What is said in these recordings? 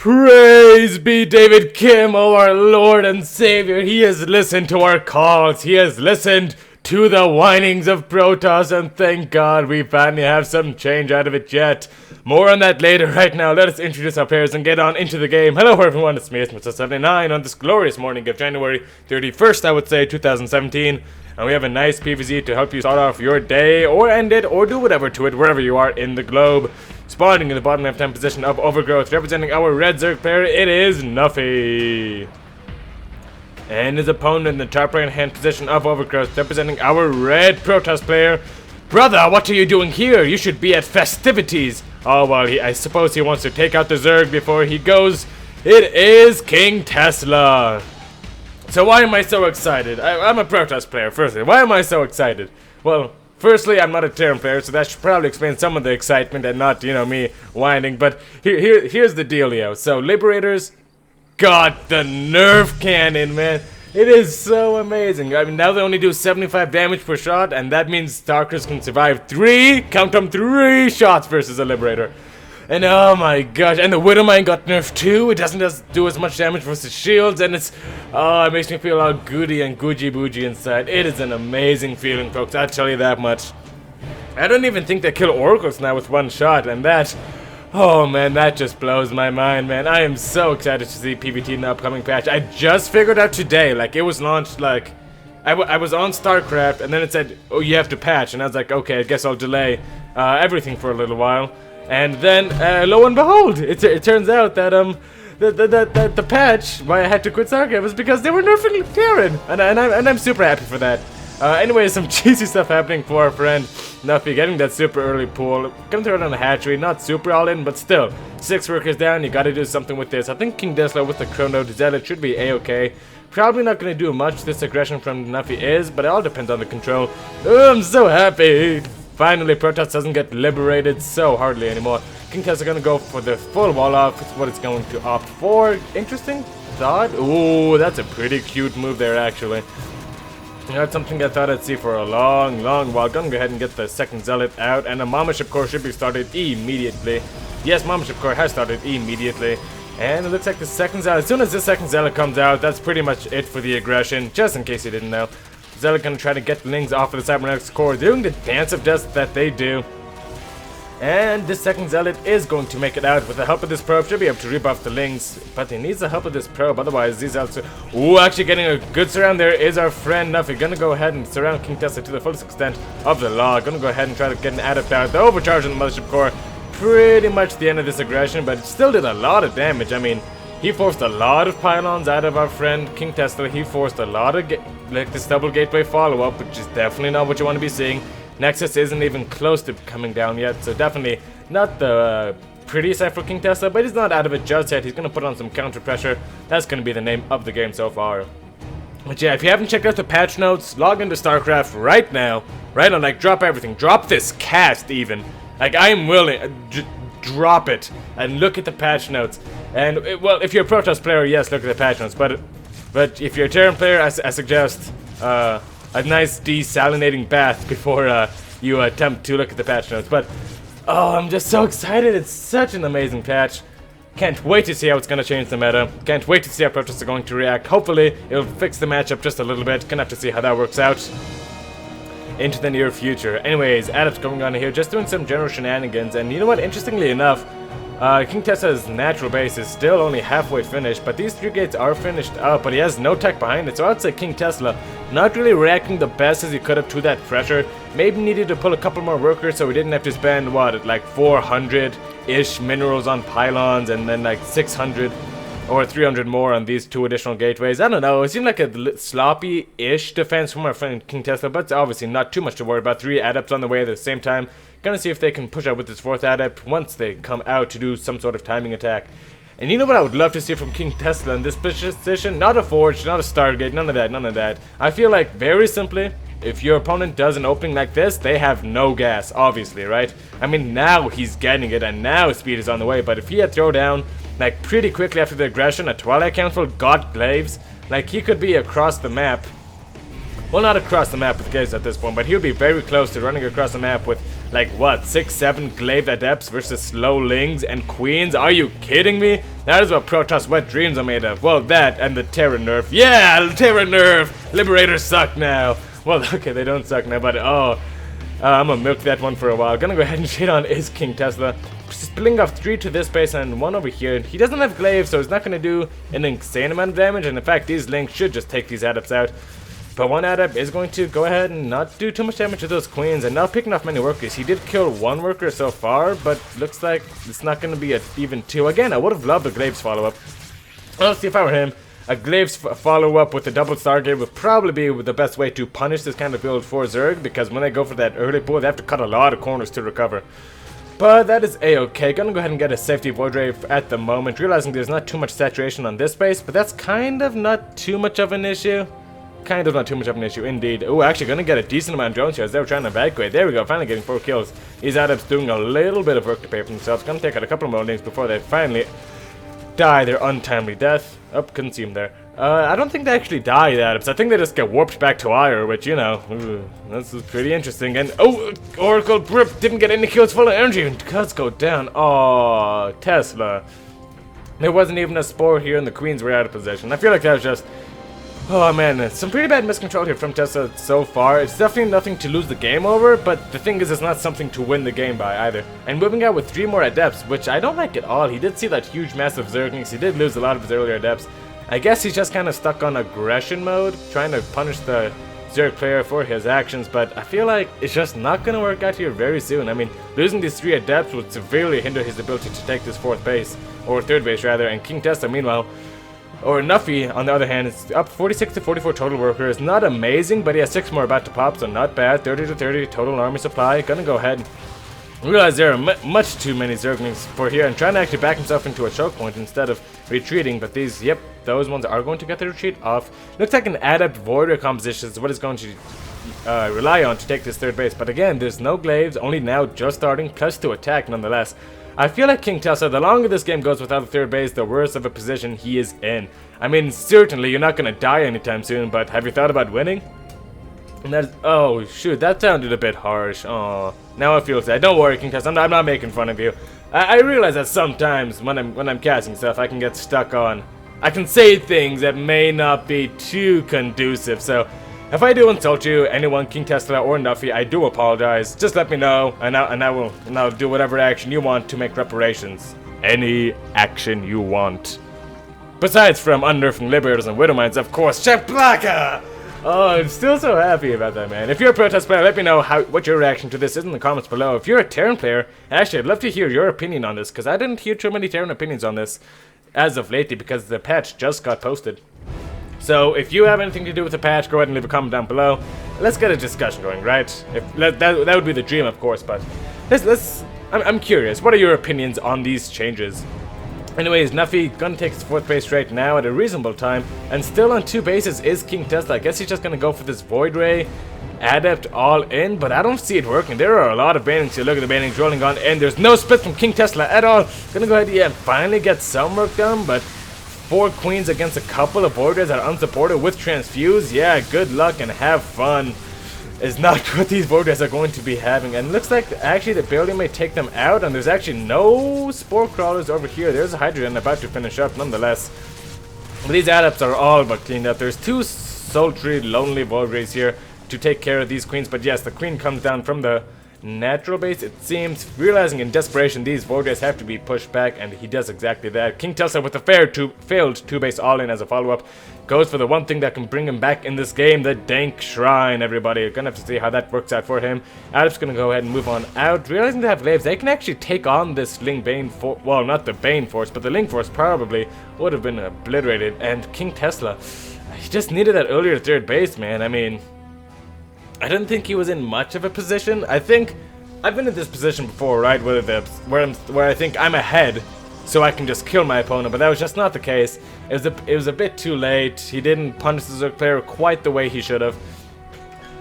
Praise be David Kim, oh our Lord and Savior. He has listened to our calls. He has listened to the whinings of Protoss, and thank God we finally have some change out of it yet. More on that later. Right now, let us introduce our players and get on into the game. Hello everyone, it's me, it's Mr.79 on this glorious morning of January 31st, I would say, 2017. And we have a nice PvZ to help you start off your day, or end it, or do whatever to it, wherever you are in the globe. Spawning in the bottom left-hand position of Overgrowth, representing our red Zerg player, it is Nuffy. And his opponent in the top right-hand position of Overgrowth, representing our red Protoss player. Brother, what are you doing here? You should be at festivities. Oh, well, I suppose he wants to take out the Zerg before he goes. It is KingTesla. So why am I so excited? I'm a Protoss player, firstly. Why am I so excited? Well, firstly, I'm not a Terran player, so that should probably explain some of the excitement and not, you know, me whining. But here's the dealio. So, Liberators got the nerf cannon, man. It is so amazing. I mean, now they only do 75 damage per shot, and that means Stalkers can survive 3 shots versus a Liberator. And oh my gosh, and the Widowmine got nerfed too. It doesn't just do as much damage versus shields, and it makes me feel all goody and googie bougie inside. It is an amazing feeling, folks, I'll tell you that much. I don't even think they kill Oracles now with 1 shot, and that, oh man, that just blows my mind, man. I am so excited to see PvT in the upcoming patch. I just figured out today, like, it was launched, like, I was on Starcraft, and then it said, oh, you have to patch, and I was like, okay, I guess I'll delay everything for a little while. And then, lo and behold, it turns out that the patch why I had to quit Starcraft was because they were nerfing Terran, and I'm super happy for that. Anyway, some cheesy stuff happening for our friend Nuffy, getting that super early pull. Gonna throw it on the hatchery, not super all in, but still, 6 workers down. You gotta do something with this. I think KingTesla with the Chrono Zealot should be a-okay. Probably not gonna do much. This aggression from Nuffy is, but it all depends on the control. Oh, I'm so happy. Finally, Protoss doesn't get liberated so hardly anymore. KingTesla gonna go for the full wall off. It's what it's going to opt for. Interesting thought. Ooh, that's a pretty cute move there, actually. That's something I thought I'd see for a long while. Gonna go ahead and get the second Zealot out, and the Mama Ship Core should be started immediately. Yes, Mama Ship Core has started immediately. And it looks like the second Zealot, as soon as the second Zealot comes out, that's pretty much it for the aggression, just in case you didn't know. Zealot gonna try to get Lings off of the Cybernetics core, doing the dance of death that they do. And this second Zealot is going to make it out. With the help of this probe, should be able to rebuff the Lings, but he needs the help of this probe, otherwise these Zealots are... Ooh, actually getting a good surround there is our friend Nuffy. Gonna go ahead and surround KingTesla to the fullest extent of the law. Gonna go ahead and try to get an adept out. The overcharge on the Mothership core, pretty much the end of this aggression, but it still did a lot of damage. I mean, he forced a lot of pylons out of our friend KingTesla. He forced a lot of like this double gateway follow-up, which is definitely not what you want to be seeing. Nexus isn't even close to coming down yet, so definitely not the prettiest side for KingTesla, but he's not out of it just yet. He's going to put on some counter pressure. That's going to be the name of the game so far. But yeah, if you haven't checked out the patch notes, log into StarCraft right now. Right on, like, drop everything. Drop this cast even. Like, I am willing... drop it and look at the patch notes. And well, if you're a Protoss player, yes, look at the patch notes, but if you're a Terran player, I suggest a nice desalinating bath before you attempt to look at the patch notes. But oh, I'm just so excited. It's such an amazing patch. Can't wait to see how it's going to change the meta. Can't wait to see how Protoss are going to react. Hopefully it'll fix the matchup just a little bit. Gonna have to see how that works out into the near future. Anyways, Adept's going on here, just doing some general shenanigans, and you know what, interestingly enough, KingTesla's natural base is still only halfway finished, but these 3 gates are finished up, but he has no tech behind it, so I'd say KingTesla not really reacting the best as he could have to that pressure. Maybe needed to pull a couple more workers so he didn't have to spend, what, like 400-ish minerals on pylons, and then like 600 or 300 more on these 2 additional gateways. I don't know, it seemed like a sloppy-ish defense from our friend KingTesla, but it's obviously not too much to worry about. 3 adepts on the way at the same time. Gonna see if they can push out with this 4th adept once they come out to do some sort of timing attack. And you know what I would love to see from KingTesla in this position? Not a Forge, not a Stargate, none of that. I feel like, very simply, if your opponent does an opening like this, they have no gas, obviously, right? I mean, now he's getting it, and now speed is on the way, but if he had throw down, like, pretty quickly after the aggression, a Twilight Council got Glaives, like, he could be across the map. Well, not across the map with Glaives at this point, but he would be very close to running across the map with like what, 6-7 glaive adepts versus slow lings and queens? Are you kidding me? That is what Protoss wet dreams are made of. Well, that and the Terra nerf. Yeah, Terra nerf. Liberators suck now. Well, okay, they don't suck now, but I'm gonna milk that one for a while. Gonna go ahead and shit on is KingTesla. Splitting off 3 to this base and 1 over here. He doesn't have glaive, so he's not gonna do an insane amount of damage, and in fact these links should just take these adepts out. But one adept is going to go ahead and not do too much damage to those queens, and now picking off many workers. He did kill 1 worker so far, but looks like it's not gonna be even 2. Again, I would have loved a glaives follow-up. Well, let's see if I were him. A glaives follow-up with a double Stargate would probably be the best way to punish this kind of build for Zerg, because when they go for that early pull, they have to cut a lot of corners to recover. But that is a-okay. Gonna go ahead and get a safety void ray at the moment, realizing there's not too much saturation on this base, but that's kind of not too much of an issue. Kind of not too much of an issue, indeed. Oh, actually gonna get a decent amount of drones here as they were trying to evacuate. There we go, finally getting 4 kills. These adepts doing a little bit of work to pay for themselves. Gonna take out a couple more links before they finally die their untimely death. Oh, couldn't see him there. I don't think they actually die, the adepts. I think they just get warped back to Ire, which, you know, that's pretty interesting. And, oh, Oracle Grip didn't get any kills full of energy, and cuts go down. Oh, Tesla. There wasn't even a spore here, and the queens were out of position. I feel like that was just... Oh man, some pretty bad miscontrol here from Tesla so far. It's definitely nothing to lose the game over, but the thing is, it's not something to win the game by either. And moving out with 3 more adepts, which I don't like at all. He did see that huge massive Zerglings. He did lose a lot of his earlier adepts. I guess he's just kind of stuck on aggression mode, trying to punish the Zerg player for his actions, but I feel like it's just not going to work out here very soon. I mean, losing these 3 adepts would severely hinder his ability to take this 4th base, or 3rd base rather, and KingTesla, meanwhile, or Nuffy, on the other hand, is up 46 to 44 total workers. Not amazing, but he has 6 more about to pop, so not bad. 30 to 30 total army supply. Gonna go ahead and realize there are much too many Zerglings for here, and trying to actually back himself into a choke point instead of retreating. But these, yep, those ones are going to get the retreat off. Looks like an adept void composition is what is going to rely on to take this 3rd base. But again, there's no glaives, only now just starting, plus to attack nonetheless. I feel like KingTesla, the longer this game goes without a 3rd base, the worse of a position he is in. I mean, certainly you're not going to die anytime soon, but have you thought about winning? And that's, oh shoot, that sounded a bit harsh. Oh, now I feel sad. Don't worry, KingTesla, I'm not making fun of you. I realize that sometimes when I'm casting stuff, I can get stuck on. I can say things that may not be too conducive, so if I do insult you, anyone, KingTesla or Nuffy, I do apologize. Just let me know, and I'll do whatever action you want to make reparations. Any action you want. Besides from unnerfing Liberators and Widowmines, of course, Chef Blacka! Oh, I'm still so happy about that, man. If you're a Protest player, let me know what your reaction to this is in the comments below. If you're a Terran player, actually, I'd love to hear your opinion on this, because I didn't hear too many Terran opinions on this as of lately, because the patch just got posted. So, if you have anything to do with the patch, go ahead and leave a comment down below. Let's get a discussion going, right? That would be the dream, of course, but I'm curious. What are your opinions on these changes? Anyways, Nuffy gonna take his 4th base right now at a reasonable time, and still on 2 bases is KingTesla. I guess he's just gonna go for this Void Ray Adept all in, but I don't see it working. There are a lot of banings here. Look at the banings rolling on in. There's no split from KingTesla at all. Gonna go ahead, yeah, finally get some work done, but 4 queens against a couple of Void Rays that are unsupported with transfuse. Yeah, good luck and have fun. Is not what these Void Rays are going to be having. And looks like actually the building may take them out, and there's actually no Spore Crawlers over here. There's a Hydrogen about to finish up nonetheless. But these adepts are all but cleaned up. There's 2 sultry, lonely Void Rays here to take care of these queens. But yes, the queen comes down from the natural base, it seems, realizing in desperation these Void Rays have to be pushed back, and he does exactly that. KingTesla with a failed 2-base all-in as a follow-up goes for the one thing that can bring him back in this game, the Dank Shrine, everybody. You're gonna have to see how that works out for him. Adept's gonna go ahead and move on out. Realizing they have glaives, they can actually take on this Ling Bane Force. Well, not the Bane Force, but the Ling Force probably would have been obliterated. And KingTesla, he just needed that earlier 3rd base, man. I mean, I didn't think he was in much of a position. I think I've been in this position before, right? Where I think I'm ahead, so I can just kill my opponent, but that was just not the case. It was a bit too late. He didn't punish the Zerg player quite the way he should have,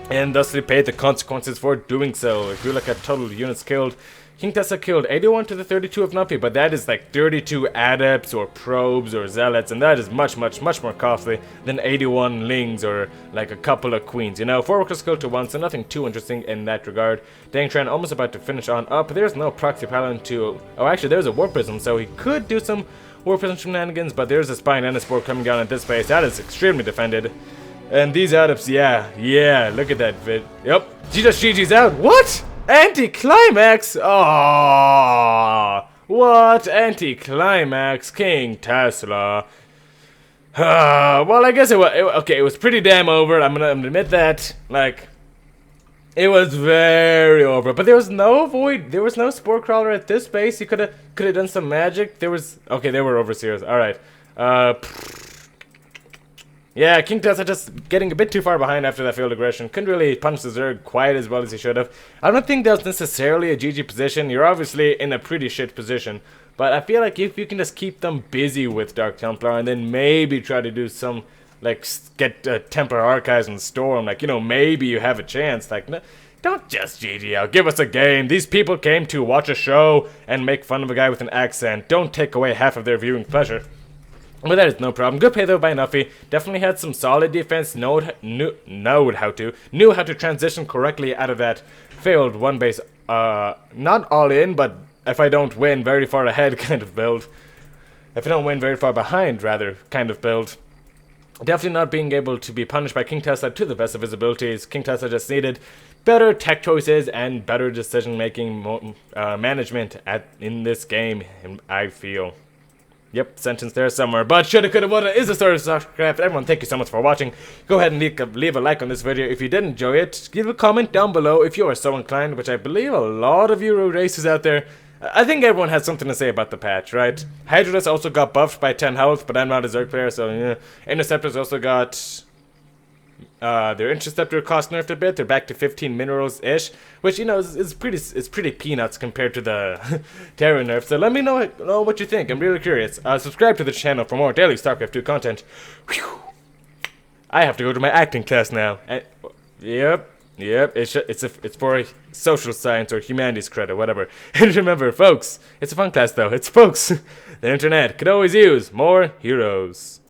and thusly paid the consequences for doing so. If you look at total units killed, KingTesla killed 81 to the 32 of Nuffy, but that is like 32 adepts or probes or zealots, and that is much more costly than 81 lings or like a couple of queens. You know, 4 workers killed to 1, so nothing too interesting in that regard. Dangtran almost about to finish on up. There's no proxy paladin to... Oh, actually, there's a warp prism, so he could do some warp prism shenanigans, but there's a spine and a spore coming down at this base. That is extremely defended. And these adepts, yeah, look at that vid. Yep, she just GG's out. What? Anticlimax? Oh, what anticlimax, KingTesla? Well, I guess it was okay. It was pretty damn over. I'm gonna admit that. Like, it was very over. But there was no void. There was no spore crawler at this base. You could have done some magic. There was okay. They were overseers. All right. Yeah, KingTesla just getting a bit too far behind after that failed aggression. Couldn't really punch the Zerg quite as well as he should have. I don't think that was necessarily a GG position. You're obviously in a pretty shit position. But I feel like if you can just keep them busy with Dark Templar and then maybe try to do some, like, get Templar Archives and Storm, like, you know, maybe you have a chance. Like, no, don't just GG out. Give us a game. These people came to watch a show and make fun of a guy with an accent. Don't take away half of their viewing pleasure. But that is no problem. Good play though by Nuffy. Definitely had some solid defense. Knew how to transition correctly out of that failed one base. Not all in, but if I don't win, very far ahead kind of build. If I don't win, very far behind rather kind of build. Definitely not being able to be punished by KingTesla to the best of his abilities. KingTesla just needed better tech choices and better decision making management in this game. I feel. Yep, sentence there somewhere. But shoulda, coulda, woulda is the story of Starcraft. Everyone, thank you so much for watching. Go ahead and leave a like on this video. If you did enjoy it, give a comment down below if you are so inclined, which I believe a lot of you racers out there. I think everyone has something to say about the patch, right? Hydralis also got buffed by 10 health, but I'm not a Zerg player, so yeah. Interceptors also got... their interceptor cost nerfed a bit. They're back to 15 minerals-ish, which, you know, is pretty peanuts compared to the Terra nerf. So let me know what you think. I'm really curious. Subscribe to the channel for more daily StarCraft 2 content. Whew. I have to go to my acting class now. Yep. It's for social science or humanities credit, whatever. And remember, folks, it's a fun class though. It's folks. The internet could always use more heroes.